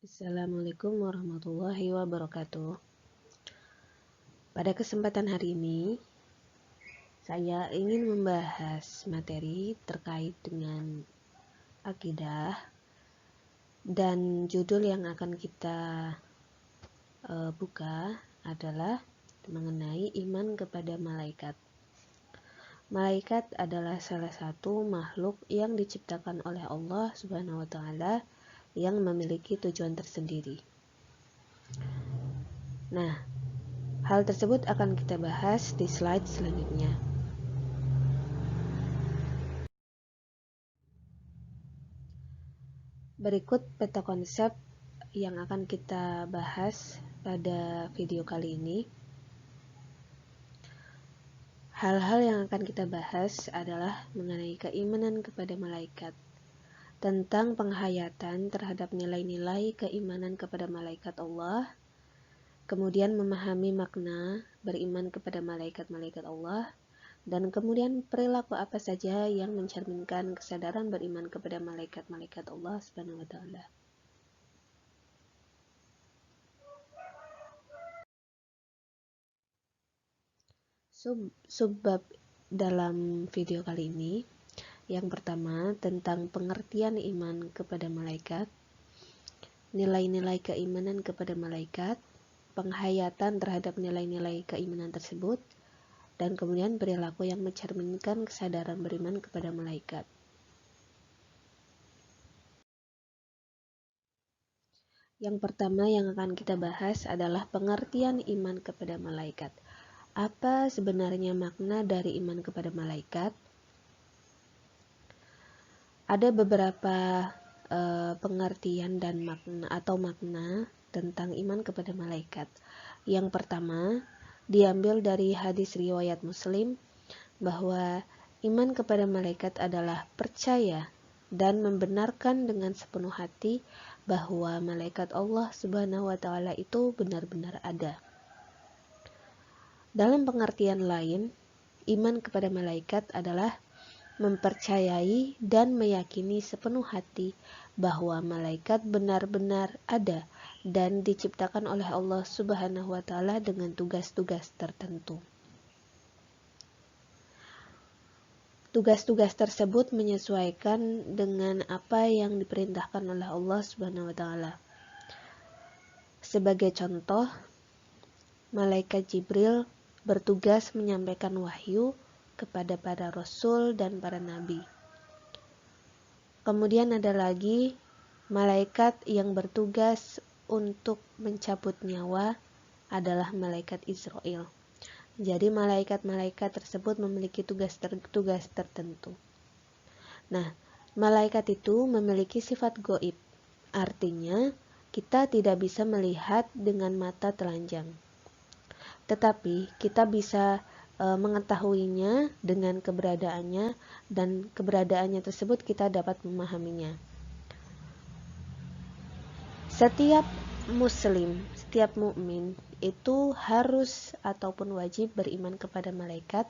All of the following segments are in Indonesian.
Assalamualaikum warahmatullahi wabarakatuh. Pada kesempatan hari ini, saya ingin membahas materi terkait dengan akidah, dan judul yang akan kita buka adalah mengenai iman kepada malaikat. Malaikat adalah salah satu makhluk yang diciptakan oleh Allah Subhanahu wa Ta'ala yang memiliki tujuan tersendiri. Nah, hal tersebut akan kita bahas di slide selanjutnya. Berikut peta konsep yang akan kita bahas pada video kali ini. Hal-hal yang akan kita bahas adalah mengenai keimanan kepada malaikat, tentang penghayatan terhadap nilai-nilai keimanan kepada malaikat Allah, kemudian memahami makna beriman kepada malaikat-malaikat Allah, dan kemudian perilaku apa saja yang mencerminkan kesadaran beriman kepada malaikat-malaikat Allah Subhanahu wa Ta'ala. Subbab dalam video kali ini, yang pertama tentang pengertian iman kepada malaikat, nilai-nilai keimanan kepada malaikat, penghayatan terhadap nilai-nilai keimanan tersebut, dan kemudian perilaku yang mencerminkan kesadaran beriman kepada malaikat. Yang pertama yang akan kita bahas adalah pengertian iman kepada malaikat. Apa sebenarnya makna dari iman kepada malaikat? Ada beberapa pengertian dan makna tentang iman kepada malaikat. Yang pertama, diambil dari hadis riwayat Muslim bahwa iman kepada malaikat adalah percaya dan membenarkan dengan sepenuh hati bahwa malaikat Allah Subhanahu wa Ta'ala itu benar-benar ada. Dalam pengertian lain, iman kepada malaikat adalah mempercayai dan meyakini sepenuh hati bahwa malaikat benar-benar ada dan diciptakan oleh Allah Subhanahu wa Ta'ala dengan tugas-tugas tertentu. Tugas-tugas tersebut menyesuaikan dengan apa yang diperintahkan oleh Allah Subhanahu wa Ta'ala. Sebagai contoh, malaikat Jibril bertugas menyampaikan wahyu kepada para rasul dan para nabi. Kemudian ada lagi malaikat yang bertugas untuk mencabut nyawa adalah malaikat Israel. Jadi malaikat-malaikat tersebut memiliki tugas tertentu. Nah, malaikat itu memiliki sifat gaib. Artinya, kita tidak bisa melihat dengan mata telanjang. Tetapi kita bisa mengetahuinya dengan keberadaannya, dan keberadaannya tersebut kita dapat memahaminya. Setiap muslim, setiap mukmin itu harus ataupun wajib beriman kepada malaikat,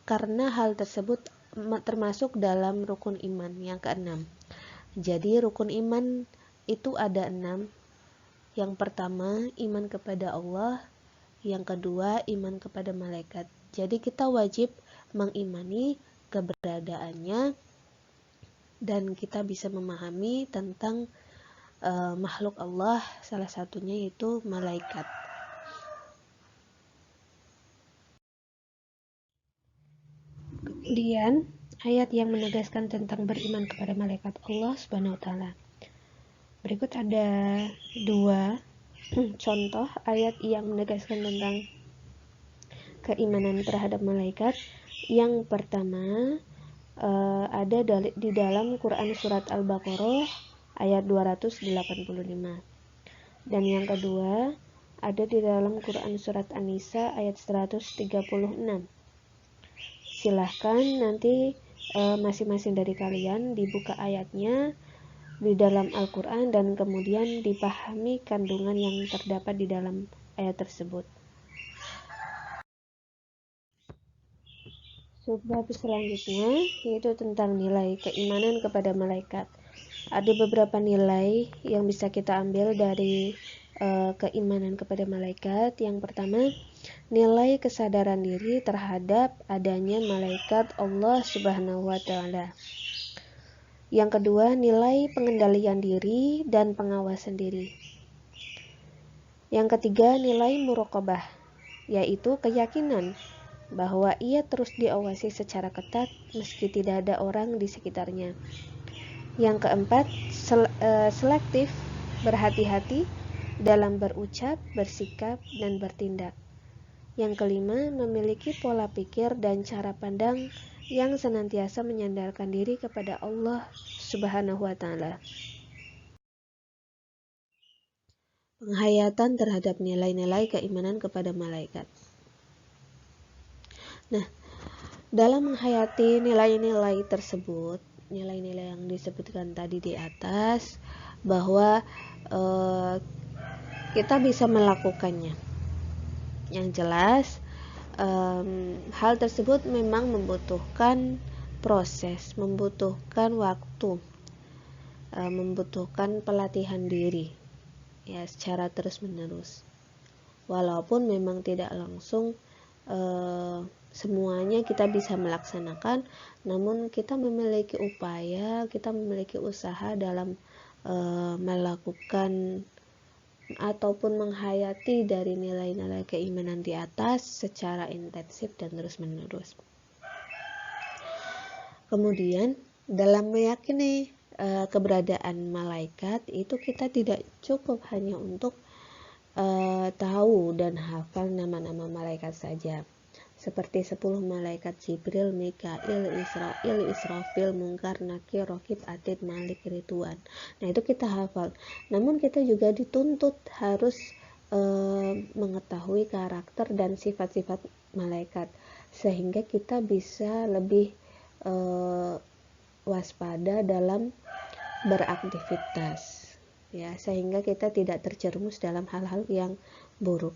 karena hal tersebut termasuk dalam rukun iman yang keenam. Jadi rukun iman itu ada 6. Yang pertama, iman kepada Allah. Yang kedua, iman kepada malaikat. Jadi kita wajib mengimani keberadaannya, dan kita bisa memahami tentang makhluk Allah, salah satunya yaitu malaikat. Kemudian ayat yang menegaskan tentang beriman kepada malaikat Allah Subhanahu wa Ta'ala. Berikut ada 2 contoh ayat yang menegaskan tentang keimanan terhadap malaikat. Yang pertama ada di dalam Quran surat Al-Baqarah ayat 285. Dan yang kedua ada di dalam Quran surat An-Nisa ayat 136. Silahkan nanti masing-masing dari kalian dibuka ayatnya di dalam Al-Quran dan kemudian dipahami kandungan yang terdapat di dalam ayat tersebut. Subbab selanjutnya yaitu tentang nilai keimanan kepada malaikat. Ada beberapa nilai yang bisa kita ambil dari keimanan kepada malaikat. Yang pertama, nilai kesadaran diri terhadap adanya malaikat Allah Subhanahu wa taala. Yang kedua, nilai pengendalian diri dan pengawasan diri. Yang ketiga, nilai muraqabah, yaitu keyakinan bahwa ia terus diawasi secara ketat meski tidak ada orang di sekitarnya. Yang keempat, selektif, berhati-hati dalam berucap, bersikap, dan bertindak. Yang kelima, memiliki pola pikir dan cara pandang yang senantiasa menyandarkan diri kepada Allah Subhanahu wa taala. Penghayatan terhadap nilai-nilai keimanan kepada malaikat. Nah, dalam menghayati nilai-nilai tersebut, nilai-nilai yang disebutkan tadi di atas, bahwa kita bisa melakukannya. Yang jelas, hal tersebut memang membutuhkan proses, membutuhkan waktu, membutuhkan pelatihan diri, ya, secara terus-menerus. Walaupun memang tidak langsung semuanya kita bisa melaksanakan, namun kita memiliki upaya, kita memiliki usaha dalam melakukan ataupun menghayati dari nilai-nilai keimanan di atas secara intensif dan terus-menerus. Kemudian dalam meyakini keberadaan malaikat itu kita tidak cukup hanya untuk tahu dan hafal nama-nama malaikat saja, seperti 10 malaikat Jibril, Mikail, Israfil, Munkar, Nakir, Raqib, Atid, Malik, Ridwan. Nah, itu kita hafal. Namun kita juga dituntut harus mengetahui karakter dan sifat-sifat malaikat, sehingga kita bisa lebih waspada dalam beraktivitas, ya, sehingga kita tidak terjerumus dalam hal-hal yang buruk.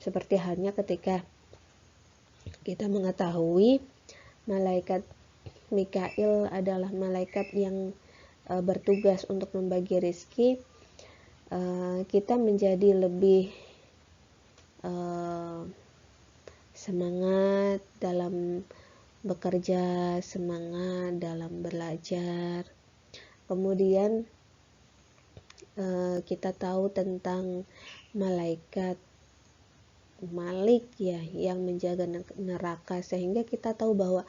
Seperti halnya ketika kita mengetahui malaikat Mikail adalah malaikat yang bertugas untuk membagi rezeki, kita menjadi lebih semangat dalam bekerja, semangat dalam belajar. Kemudian kita tahu tentang malaikat Malik, ya, yang menjaga neraka, sehingga kita tahu bahwa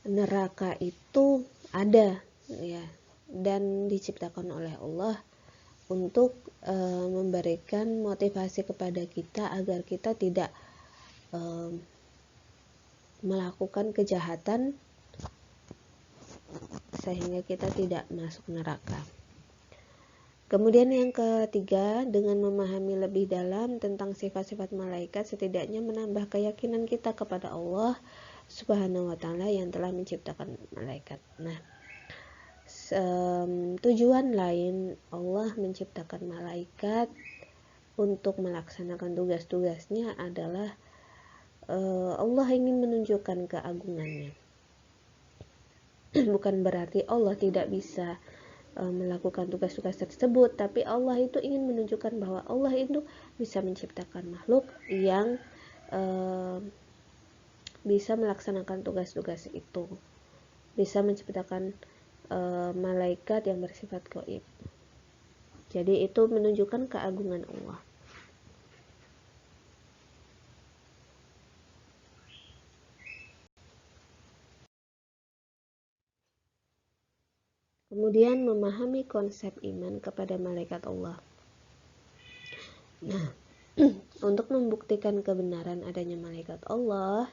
neraka itu ada, ya, dan diciptakan oleh Allah untuk memberikan motivasi kepada kita agar kita tidak melakukan kejahatan sehingga kita tidak masuk neraka. Kemudian yang ketiga, dengan memahami lebih dalam tentang sifat-sifat malaikat, setidaknya menambah keyakinan kita kepada Allah Subhanahu wa taala yang telah menciptakan malaikat. Nah, tujuan lain Allah menciptakan malaikat untuk melaksanakan tugas-tugasnya adalah Allah ingin menunjukkan keagungannya. Bukan berarti Allah tidak bisa melakukan tugas-tugas tersebut, tapi Allah itu ingin menunjukkan bahwa Allah itu bisa menciptakan makhluk yang bisa melaksanakan tugas-tugas itu, bisa menciptakan malaikat yang bersifat gaib. Jadi itu menunjukkan keagungan Allah. Kemudian memahami konsep iman kepada malaikat Allah. Nah, untuk membuktikan kebenaran adanya malaikat Allah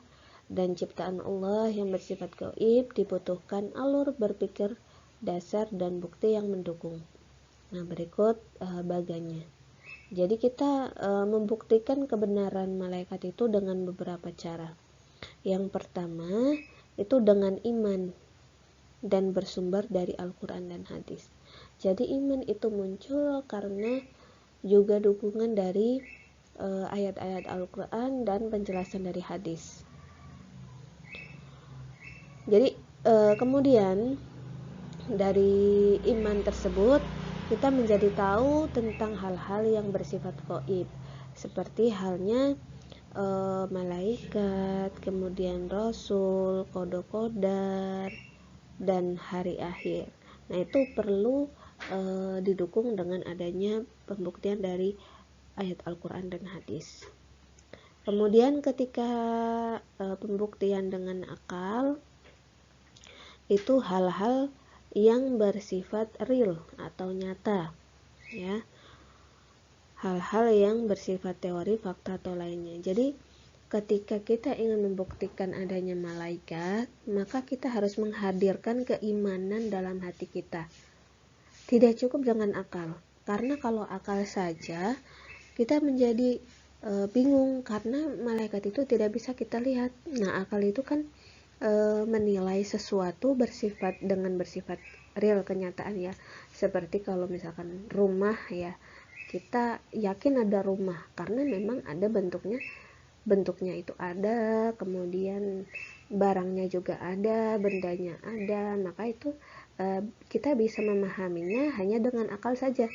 dan ciptaan Allah yang bersifat gaib, dibutuhkan alur berpikir dasar dan bukti yang mendukung. Nah, berikut bagannya. Jadi kita membuktikan kebenaran malaikat itu dengan beberapa cara. Yang pertama itu dengan iman dan bersumber dari Al-Quran dan hadis. Jadi iman itu muncul karena juga dukungan dari ayat-ayat Al-Quran dan penjelasan dari hadis. Jadi kemudian dari iman tersebut kita menjadi tahu tentang hal-hal yang bersifat gaib, seperti halnya malaikat, kemudian rasul, qada-qadar, dan hari akhir. Nah, itu perlu didukung dengan adanya pembuktian dari ayat Al-Quran dan hadis. Kemudian ketika pembuktian dengan akal, itu hal-hal yang bersifat real atau nyata, ya, hal-hal yang bersifat teori, fakta, atau lainnya. Jadi ketika kita ingin membuktikan adanya malaikat, maka kita harus menghadirkan keimanan dalam hati kita. Tidak cukup dengan akal, karena kalau akal saja kita menjadi bingung, karena malaikat itu tidak bisa kita lihat. Nah, akal itu kan menilai sesuatu bersifat real, kenyataan, ya. Seperti kalau misalkan rumah, ya, kita yakin ada rumah karena memang ada bentuknya itu ada, kemudian barangnya juga ada, bendanya ada, maka itu kita bisa memahaminya hanya dengan akal saja.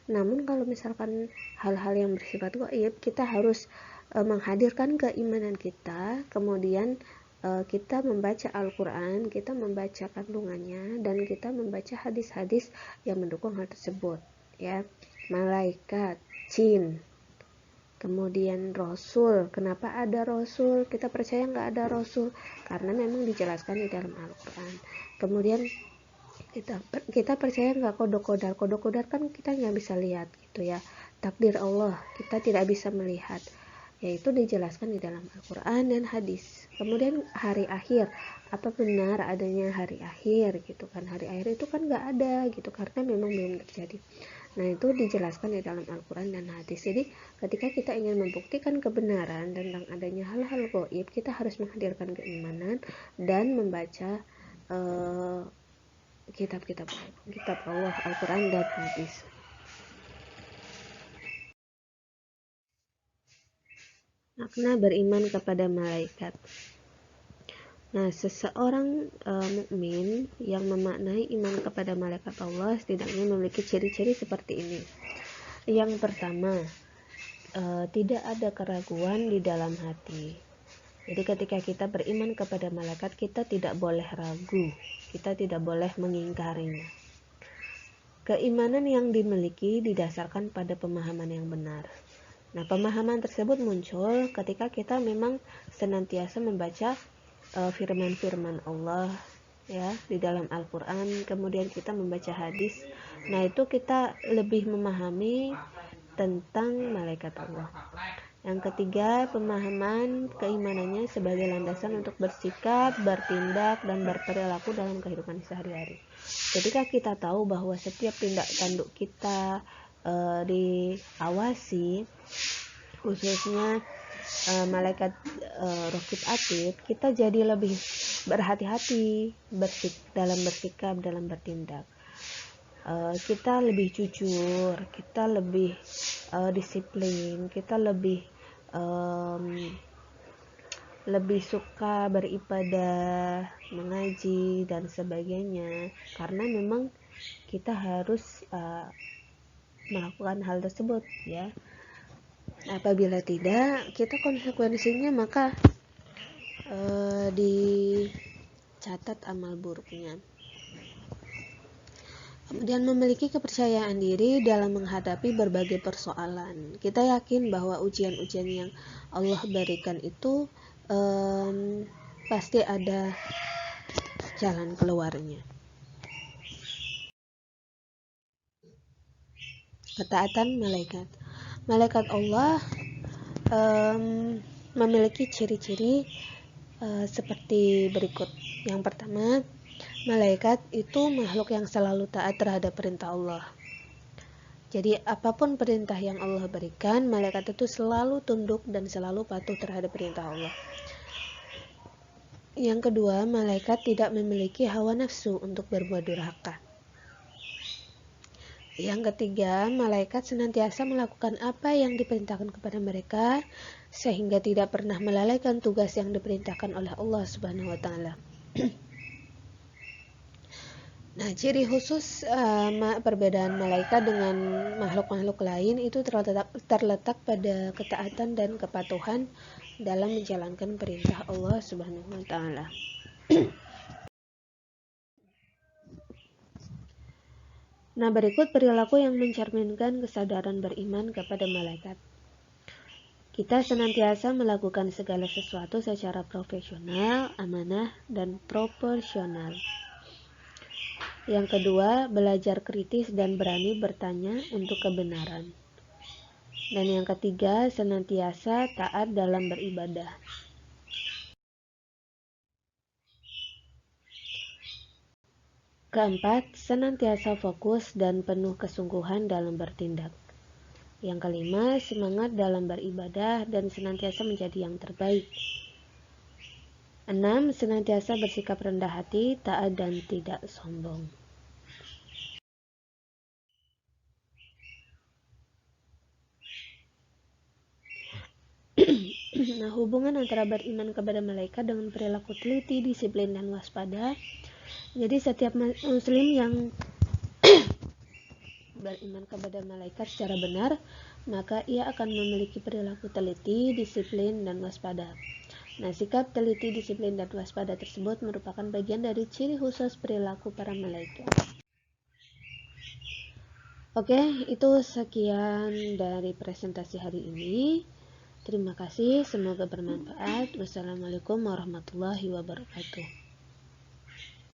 Namun kalau misalkan hal-hal yang bersifat gaib, kita harus menghadirkan keimanan kita, kemudian kita membaca Al-Quran, kita membaca kandungannya, dan kita membaca hadis-hadis yang mendukung hal tersebut, ya. Malaikat, jin, kemudian rasul. Kenapa ada rasul? Kita percaya nggak ada rasul karena memang dijelaskan di dalam Al-Quran. Kemudian kita percaya nggak kodok-kodar kan kita nggak bisa lihat, gitu ya. Takdir Allah kita tidak bisa melihat, yaitu dijelaskan di dalam Al-Quran dan hadis. Kemudian hari akhir, apa benar adanya hari akhir, gitu kan. Hari akhir itu kan nggak ada, gitu, karena memang belum terjadi. Nah, itu dijelaskan di dalam Al-Quran dan hadis. Jadi ketika kita ingin membuktikan kebenaran tentang adanya hal-hal gaib, kita harus menghadirkan keimanan dan membaca kitab Allah, Al-Quran dan hadis. Makna beriman kepada malaikat. Nah, seseorang mukmin yang memaknai iman kepada malaikat Allah setidaknya memiliki ciri-ciri seperti ini. Yang pertama, tidak ada keraguan di dalam hati. Jadi ketika kita beriman kepada malaikat, kita tidak boleh ragu, kita tidak boleh mengingkarinya. Keimanan yang dimiliki didasarkan pada pemahaman yang benar. Nah, pemahaman tersebut muncul ketika kita memang senantiasa membaca firman-firman Allah, ya, di dalam Al-Quran, kemudian kita membaca hadis. Nah, itu kita lebih memahami tentang malaikat Allah. Yang ketiga, pemahaman keimanannya sebagai landasan untuk bersikap, bertindak, dan berperilaku dalam kehidupan sehari-hari. Ketika kita tahu bahwa setiap tindak tanduk kita diawasi, khususnya malaikat Raqib Atid, kita jadi lebih berhati-hati dalam bersikap, dalam bertindak. Kita lebih jujur, kita lebih disiplin, kita lebih suka beribadah, mengaji, dan sebagainya, karena memang kita harus melakukan hal tersebut, ya. Apabila tidak, kita konsekuensinya maka dicatat amal buruknya. Kemudian memiliki kepercayaan diri dalam menghadapi berbagai persoalan. Kita yakin bahwa ujian-ujian yang Allah berikan itu pasti ada jalan keluarnya. Ketaatan malaikat. Malaikat Allah memiliki ciri-ciri seperti berikut. Yang pertama, malaikat itu makhluk yang selalu taat terhadap perintah Allah. Jadi apapun perintah yang Allah berikan, malaikat itu selalu tunduk dan selalu patuh terhadap perintah Allah. Yang kedua, malaikat tidak memiliki hawa nafsu untuk berbuat durhaka. Yang ketiga, malaikat senantiasa melakukan apa yang diperintahkan kepada mereka, sehingga tidak pernah melalaikan tugas yang diperintahkan oleh Allah Subhanahu wa Ta'ala. Nah, ciri khusus perbedaan malaikat dengan makhluk-makhluk lain itu terletak pada ketaatan dan kepatuhan dalam menjalankan perintah Allah Subhanahu wa taala. Nah, berikut perilaku yang mencerminkan kesadaran beriman kepada malaikat. Kita senantiasa melakukan segala sesuatu secara profesional, amanah, dan proporsional. Yang kedua, belajar kritis dan berani bertanya untuk kebenaran. Dan yang ketiga, senantiasa taat dalam beribadah. Keempat, senantiasa fokus dan penuh kesungguhan dalam bertindak. Yang kelima, semangat dalam beribadah dan senantiasa menjadi yang terbaik. 6. Senantiasa bersikap rendah hati, taat dan tidak sombong. Nah, hubungan antara beriman kepada malaikat dengan perilaku teliti, disiplin, dan waspada. Jadi setiap muslim yang beriman kepada malaikat secara benar, maka ia akan memiliki perilaku teliti, disiplin, dan waspada. Nah, sikap teliti, disiplin, dan waspada tersebut merupakan bagian dari ciri khusus perilaku para malaikat. Oke, itu sekian dari presentasi hari ini. Terima kasih, semoga bermanfaat. Wassalamualaikum warahmatullahi wabarakatuh.